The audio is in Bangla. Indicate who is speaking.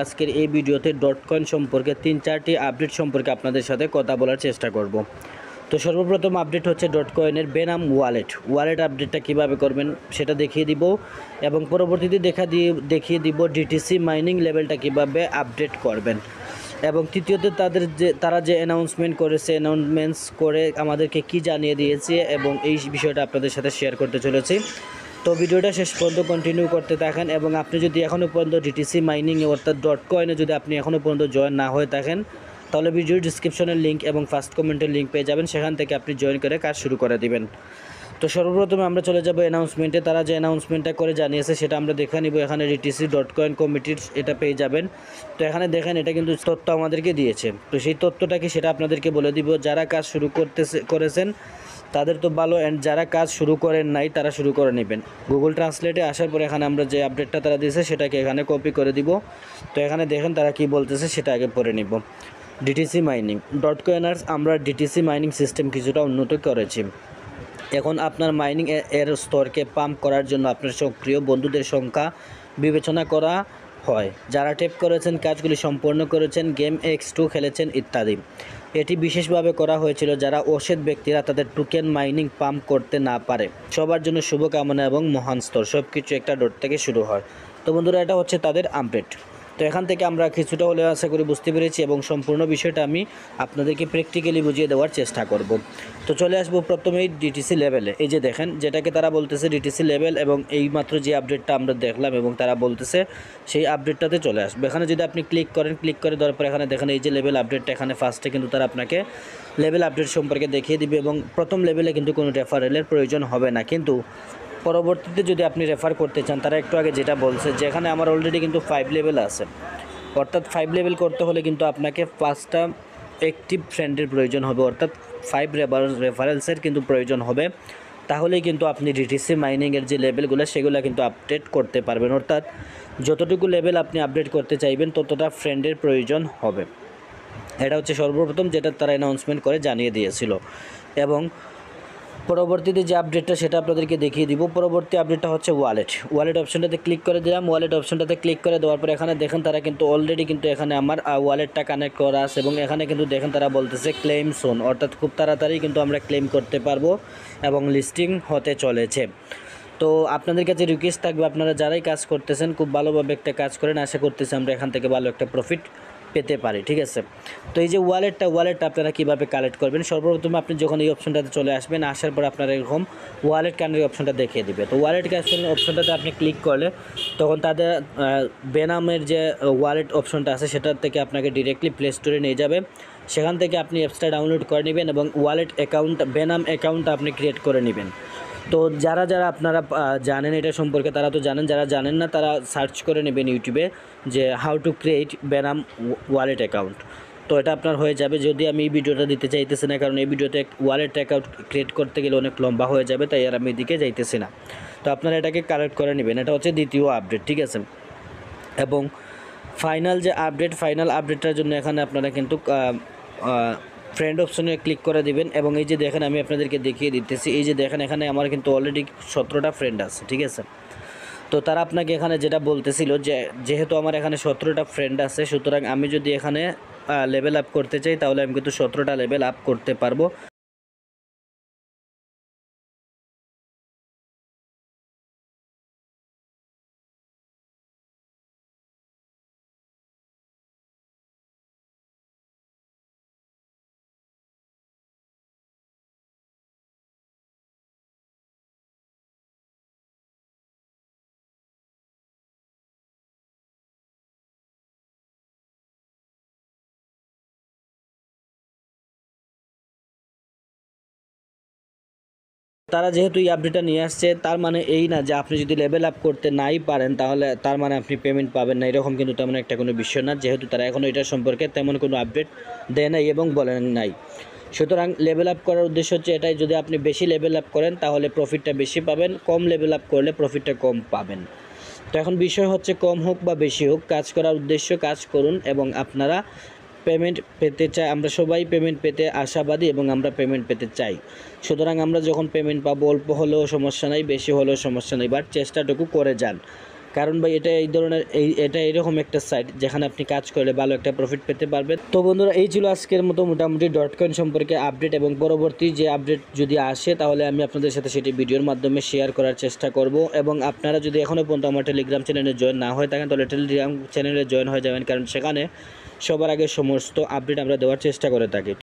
Speaker 1: আজকের এই ভিডিওতে ডটকয়েন সম্পর্কে 3-4টি আপডেট সম্পর্কে আপনাদের সাথে কথা বলার চেষ্টা করব। তো সর্বপ্রথম আপডেট হচ্ছে ডটকয়েনের বেনাম ওয়ালেট আপডেটটা কিভাবে করবেন সেটা দেখিয়ে দিব এবং পরবর্তীতে দেখিয়ে দিব ডিটিসি মাইনিং লেভেলটা কিভাবে আপডেট করবেন এবং তৃতীয়তে তারা যে অ্যানাউন্সমেন্ট করেছে অ্যানাউন্সমেন্টস করে আমাদেরকে কি জানিয়ে দিয়েছে এবং এই বিষয়টা আপনাদের সাথে শেয়ার করতে চলেছি। তো ভিডিওটা শেষ পর্যন্ত কন্টিনিউ করতে থাকেন এবং আপনি যদি এখনও পর্যন্ত ডিটিসি মাইনিংয়ে অর্থাৎ ডটকয়েনে যদি আপনি এখনও পর্যন্ত জয়েন না হয়ে থাকেন তাহলে ভিডিওর ডিসক্রিপশনের লিঙ্ক এবং ফার্স্ট কমেন্টের লিঙ্ক পেয়ে যাবেন, সেখান থেকে আপনি জয়েন করে কাজ শুরু করে দিবেন। তো সর্বপ্রথমে আমরা চলে যাব অ্যানাউন্সমেন্টে। তারা যে অ্যানাউন্সমেন্টটা করে জানিয়েছে সেটা আমরা দেখে নিব। এখানে ডিটিসি ডটকয়েন কমিটির এটা পেয়ে যাবেন। তো এখানে দেখেন এটা কিন্তু তথ্য আমাদেরকে দিয়েছে। তো সেই তথ্যটা কি সেটা আপনাদেরকে বলে দিব। যারা কাজ শুরু করেছেন তাদের তো ভালো, অ্যান্ড যারা কাজ শুরু করেন নাই তারা শুরু করে নেবেন। গুগল ট্রান্সলেটে আসার পরে এখানে আমরা যে আপডেটটা তারা দিয়েছে সেটাকে এখানে কপি করে দিব। তো এখানে দেখেন তারা কি বলতেছে সেটা আগে পড়ে নিব। ডিটিসি মাইনিং ডটকয়েনার্স, আমরা ডিটিসি মাইনিং সিস্টেম কিছুটা উন্নত করেছি। এখন আপনার মাইনিং এর স্তরকে পাম্প করার জন্য আপনার সক্রিয় বন্ধুদের সংখ্যা বিবেচনা করা হয়, যারা ট্যাপ করেছেন, কাজগুলি সম্পন্ন করেছেন, গেম X2 খেলেছেন ইত্যাদি। এটি বিশেষভাবে করা হয়েছিল যারা অসৎ ব্যক্তিরা তাদের টোকেন মাইনিং পাম্প করতে না পারে। সবার জন্য শুভকামনা এবং মহান স্তর, সব কিছু একটা ডট থেকে শুরু হয়। তো বন্ধুরা, এটা হচ্ছে তাদের আপডেট। তো এখান থেকে আমরা কিছুটা হলে আশা করি বুঝতে পেরেছি এবং সম্পূর্ণ বিষয়টা আমি আপনাদেরকে প্র্যাকটিক্যালি বুঝিয়ে দেওয়ার চেষ্টা করব। তো চলে আসবো প্রথমেই ডিটিসি লেভেলে। এই যে দেখেন যেটাকে তারা বলতেছে ডিটিসি লেভেল, এবং এই মাত্র যে আপডেটটা আমরা দেখলাম এবং তারা বলতেছে সেই আপডেটটাতে চলে আসবে। এখানে যদি আপনি ক্লিক করে দেওয়ার পর এখানে দেখেন এই যে লেভেল আপডেটটা, এখানে ফার্স্টে কিন্তু তারা আপনাকে লেভেল আপডেট সম্পর্কে দেখিয়ে দিবে এবং প্রথম লেভেলে কিন্তু কোনো রেফারেলের প্রয়োজন হবে না। কিন্তু পরবর্তীতে যদি আপনি রেফার করতে চান, তারা একটু আগে যেটা বলছে যে এখানে আমার অলরেডি কিন্তু 5 লেভেল আছে, অর্থাৎ 5 লেভেল করতে হলে কিন্তু আপনাকে 5টা অ্যাক্টিভ ফ্রেন্ডের প্রয়োজন হবে, অর্থাৎ 5 রেফারেলসের কিন্তু প্রয়োজন হবে। তাহলেই কিন্তু আপনি ডিটিসি মাইনিংয়ের যে লেভেলগুলো সেগুলো কিন্তু আপডেট করতে পারবেন। অর্থাৎ যতটুকু লেভেল আপনি আপডেট করতে চাইবেন ততটা ফ্রেন্ডের প্রয়োজন হবে। এটা হচ্ছে সর্বপ্রথম যেটা তারা অ্যানাউন্সমেন্ট করে জানিয়ে দিয়েছিল। এবং পরবর্তীতে যে আপডেটটা সেটা আপনাদেরকে দেখিয়ে দিব। পরবর্তী আপডেটটা হচ্ছে ওয়ালেট অপশনটাতে ক্লিক করে দিলাম। ওয়ালেট অপশনটাতে ক্লিক করে দেওয়ার পর এখানে দেখেন তারা কিন্তু অলরেডি কিন্তু এখানে আমার ওয়ালেটটা কানেক্ট করা আছে এবং এখানে কিন্তু দেখেন তারা বলতেছে ক্লেম সোন, অর্থাৎ খুব তাড়াতাড়ি কিন্তু আমরা ক্লেম করতে পারবো এবং লিস্টিং হতে চলেছে। তো আপনাদের কাছে রিকোয়েস্ট থাকবে, আপনারা যারাই কাজ করতেছেন খুব ভালোভাবে একটা কাজ করেন, আশা করতেছি আমরা এখান থেকে ভালো একটা প্রফিট পেতে পারি। ঠিক আছে। তো এই যে ওয়ালেটটা আপনারা কীভাবে কালেক্ট করবেন, সর্বপ্রথম আপনি যখন এই অপশনটাতে চলে আসবেন, আসার পর আপনারা এরকম ওয়ালেট কানেক্ট অপশনটা দেখিয়ে দিবে। তো ওয়ালেট কানেক্ট অপশনটাতে আপনি ক্লিক করলে তখন তাদের বেনামের যে ওয়ালেট অপশনটা আছে সেটার থেকে আপনাকে ডিরেক্টলি প্লে স্টোরে নিয়ে যাবে। সেখান থেকে আপনি অ্যাপসটা ডাউনলোড করে নেবেন এবং ওয়ালেট অ্যাকাউন্ট বেনাম অ্যাকাউন্টটা আপনি ক্রিয়েট করে নেবেন। তো যারা আপনারা জানেন এটা সম্পর্কে তারা তো জানেন, যারা জানেন না তারা সার্চ করে নেবেন ইউটিউবে যে হাউ টু ক্রিয়েট বেনাম ওয়ালেট অ্যাকাউন্ট। তো এটা আপনার হয়ে যাবে। যদি আমি এই ভিডিওটা দিতে চাইতেছি না, কারণ এই ভিডিওতে ওয়ালেট অ্যাকাউন্ট ক্রিয়েট করতে গেলে অনেক লম্বা হয়ে যাবে, তাই আর আমি এদিকে যাইতেছি না। তো আপনারা এটাকে কালেক্ট করে নেবেন। এটা হচ্ছে দ্বিতীয় আপডেট। ঠিক আছে। এবং ফাইনাল আপডেটটার জন্য এখানে আপনারা কিন্তু ফ্রেন্ড অপশনে ক্লিক করে দিবেন এবং এই যে দেখেন আমি আপনাদেরকে দেখিয়ে দিতেছি, এই যে দেখেন এখানে আমার কিন্তু অলরেডি 17টা ফ্রেন্ড আছে। ঠিক আছে। তো তারা আপনাকে এখানে যেটা বলতেছিল যে যেহেতু আমার এখানে 17টা ফ্রেন্ড আছে, সুতরাং আমি যদি এখানে লেভেল আপ করতে চাই তাহলে আমি কিন্তু 17টা লেভেল আপ করতে পারবো। তারা যেহেতু এই আপডেটটা নিয়ে আসছে তার মানে এই না যে আপনি যদি লেভেল আপ করতে নাই পারেন তাহলে তার মানে আপনি পেমেন্ট পাবেন না, এরকম কিন্তু তেমন একটা কোনো বিষয় না, যেহেতু তারা এখনও এটা সম্পর্কে তেমন কোনো আপডেট দেয় নাই এবং বলেন নাই। সুতরাং লেভেল আপ করার উদ্দেশ্য হচ্ছে এটাই, যদি আপনি বেশি লেভেল আপ করেন তাহলে প্রফিটটা বেশি পাবেন, কম লেভেল আপ করলে প্রফিটটা কম পাবেন। তো এখন বিষয় হচ্ছে কম হোক বা বেশি হোক, কাজ করার উদ্দেশ্য কাজ করুন এবং আপনারা পেমেন্ট পেতে চাই। আমরা সবাই পেমেন্ট পেতে আশাবাদী এবং আমরা পেমেন্ট পেতে চাই। সুতরাং আমরা যখন পেমেন্ট পাবো, অল্প হলেও সমস্যা নাই, বেশি হলেও সমস্যা নেই, বাট চেষ্টাটুকু করে যান। কারণ ভাই এটা এই ধরনের এটা এরকম একটা সাইট যেখানে আপনি কাজ করলে ভালো একটা প্রফিট পেতে পারবেন। তো বন্ধুরা এই ছিল আজকের মতো মোটামুটি ডটকয়েন সম্পর্কে আপডেট, এবং পরবর্তী যে আপডেট যদি আসে তাহলে আমি আপনাদের সাথে সেটি ভিডিওর মাধ্যমে শেয়ার করার চেষ্টা করব। এবং আপনারা যদি এখনও পর্যন্ত আমার টেলিগ্রাম চ্যানেলে জয়েন না হয়ে থাকেন তাহলে টেলিগ্রাম চ্যানেলে জয়েন হয়ে যাবেন, কারণ সেখানে সবার আগে সমস্ত আপডেট আমরা দেওয়ার চেষ্টা করে থাকি।